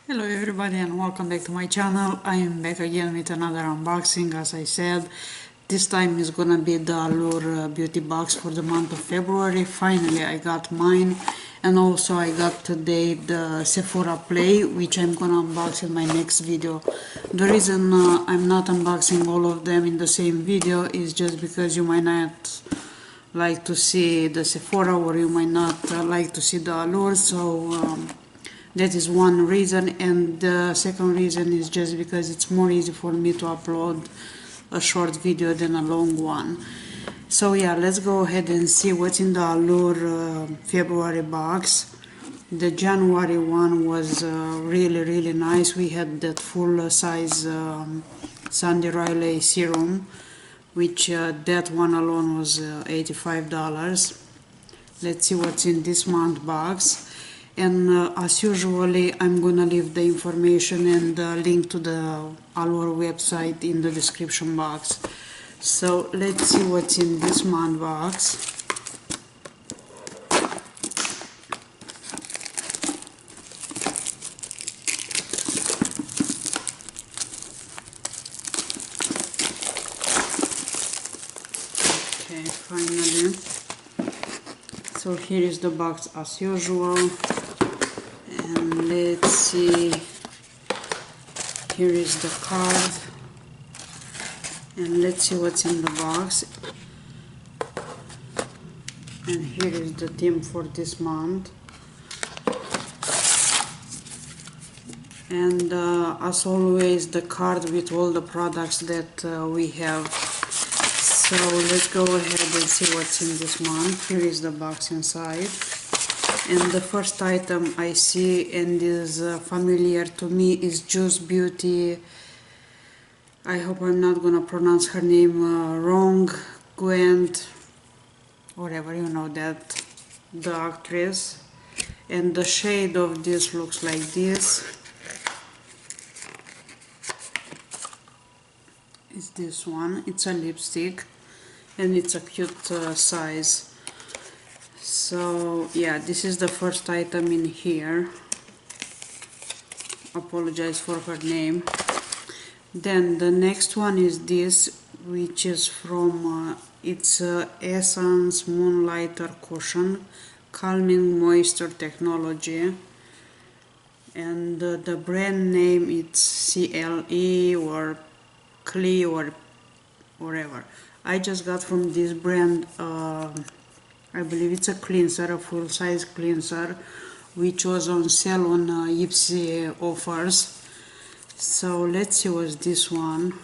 Hello everybody and welcome back to my channel. I am back again with another unboxing. As I said, this time is gonna be the Allure beauty box for the month of February. Finally I got mine, and also I got today the Sephora Play, which I'm gonna unbox in my next video. The reason I'm not unboxing all of them in the same video is just because you might not like to see the Sephora, or you might not like to see the Allure, so that is one reason, and the second reason is just because it's more easy for me to upload a short video than a long one. So yeah, let's go ahead and see what's in the Allure February box. The January one was really nice. We had that full size Sandy Riley serum, which that one alone was $85. Let's see what's in this month box. And as usually, I'm gonna leave the information and the link to the Allure website in the description box. So let's see what's in this month box. Okay, finally. So here is the box as usual. And let's see, here is the card, and let's see what's in the box. And here is the theme for this month. And as always, the card with all the products that we have. So let's go ahead and see what's in this month. Here is the box inside. And the first item I see and is familiar to me is Juice Beauty. I hope I'm not gonna pronounce her name wrong. Gwyneth, whatever, you know that, the actress. And the shade of this looks like this. It's this one. It's a lipstick and it's a cute size. So yeah, this is the first item in here. Apologize for her name. Then the next one is this, which is from it's Essence Moonlighter Cushion Calming Moisture Technology, and the brand name it's CLE or CLE or whatever. I just got from this brand I believe it's a cleanser, a full-size cleanser, which was on sale on Ipsy offers. So let's see what's this one.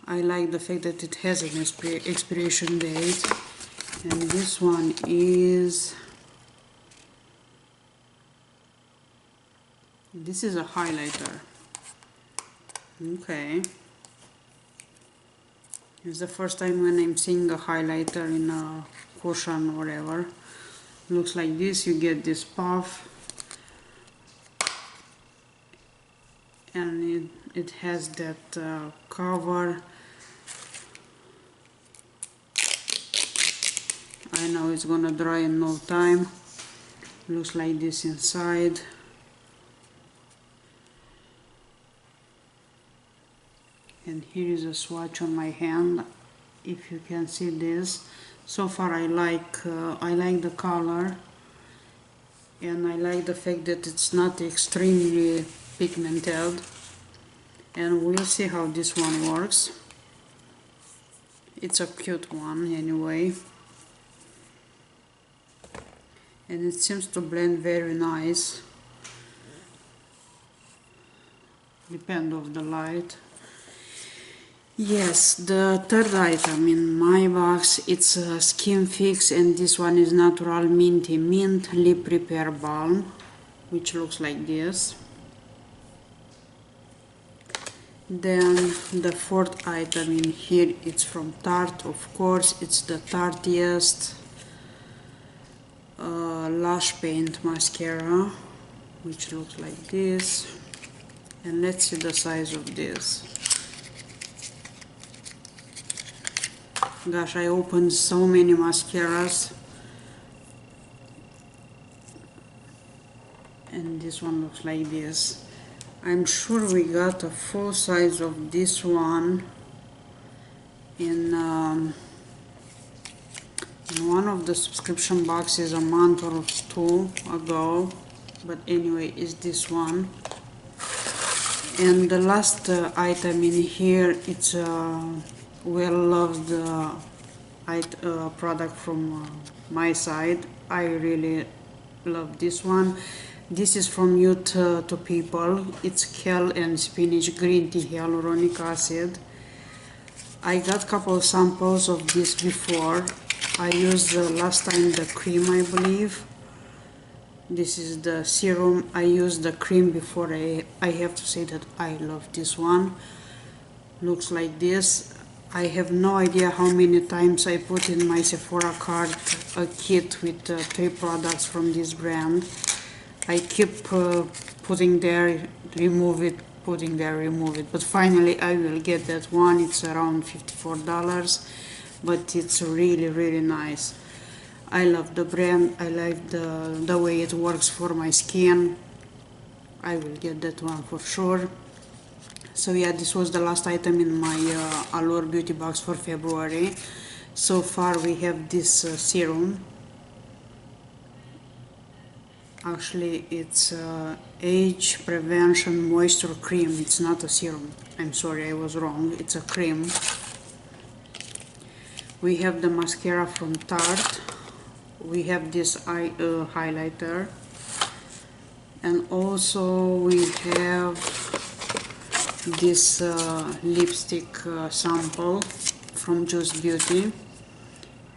I like the fact that it has an expiration date. And this one is... this is a highlighter. Okay. It's the first time when I'm seeing a highlighter in a cushion or whatever. Looks like this. You get this puff, and it has that cover. I know it's gonna dry in no time. Looks like this inside. And here is a swatch on my hand, if you can see this. So far I like the color, and I like the fact that it's not extremely pigmented, and we'll see how this one works. It's a cute one anyway, and it seems to blend very nice, depend of the light. Yes, the third item in my box, it's a Skinfix, and this one is Natural Minty Mint Lip Repair Balm, which looks like this. Then the fourth item in here, it's from Tarte, of course. It's the Tarteist Lash Paint Mascara, which looks like this. And let's see the size of this. Gosh, I opened so many mascaras, and this one looks like this. I'm sure we got a full size of this one in one of the subscription boxes a month or two ago, but anyway, it's this one. And the last item in here, it's a well-loved product from my side. I really love this one. This is from Youth to People. It's kale and spinach green tea hyaluronic acid. I got a couple of samples of this before. I used last time the cream, I believe. This is the serum. I used the cream before. I have to say that I love this one. Looks like this. I have no idea how many times I put in my Sephora cart a kit with 3 products from this brand. I keep putting there, remove it, putting there, remove it, but finally I will get that one. It's around $54, but it's really nice. I love the brand. I like the way it works for my skin. I will get that one for sure. So yeah, this was the last item in my Allure beauty box for February. So far we have this serum. Actually, it's age prevention moisture cream. It's not a serum. I'm sorry, I was wrong. It's a cream. We have the mascara from Tarte. We have this eye highlighter. And also we have this lipstick sample from Juice Beauty.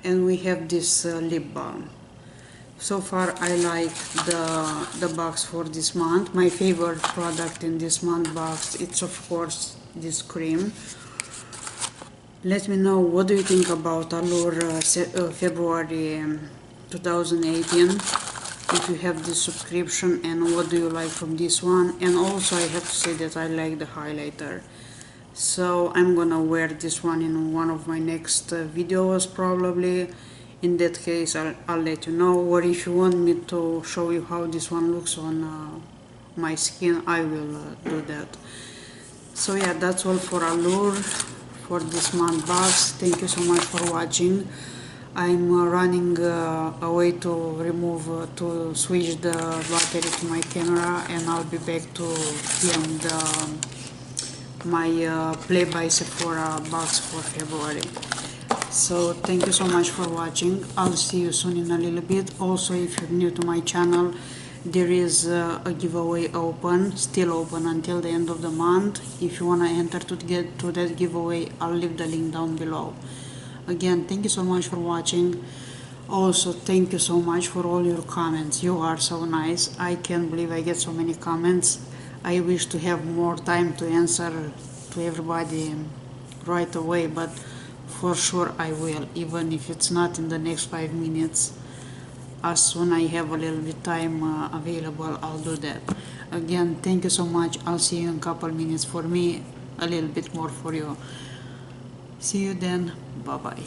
And we have this lip balm. So far I like the box for this month. My favorite product in this month box, it's of course this cream. Let me know what do you think about Allure February 2018, if you have this subscription, and what do you like from this one. And also I have to say that I like the highlighter. So I'm gonna wear this one in one of my next videos probably. In that case, I'll let you know, or if you want me to show you how this one looks on my skin, I will do that. So yeah, that's all for Allure for this month box. Thank you so much for watching. I'm running away to switch the battery to my camera, and I'll be back to film my Play by Sephora box for February. So thank you so much for watching. I'll see you soon in a little bit. Also, if you're new to my channel, there is a giveaway still open until the end of the month. If you want to enter to get to that giveaway, I'll leave the link down below. Again, thank you so much for watching. Also, thank you so much for all your comments. You are so nice. I can't believe I get so many comments. I wish to have more time to answer to everybody right away, but for sure I will, even if it's not in the next 5 minutes. As soon as I have a little bit time available, I'll do that. Again, thank you so much. I'll see you in a couple minutes for me, a little bit more for you. See you then. Bye bye.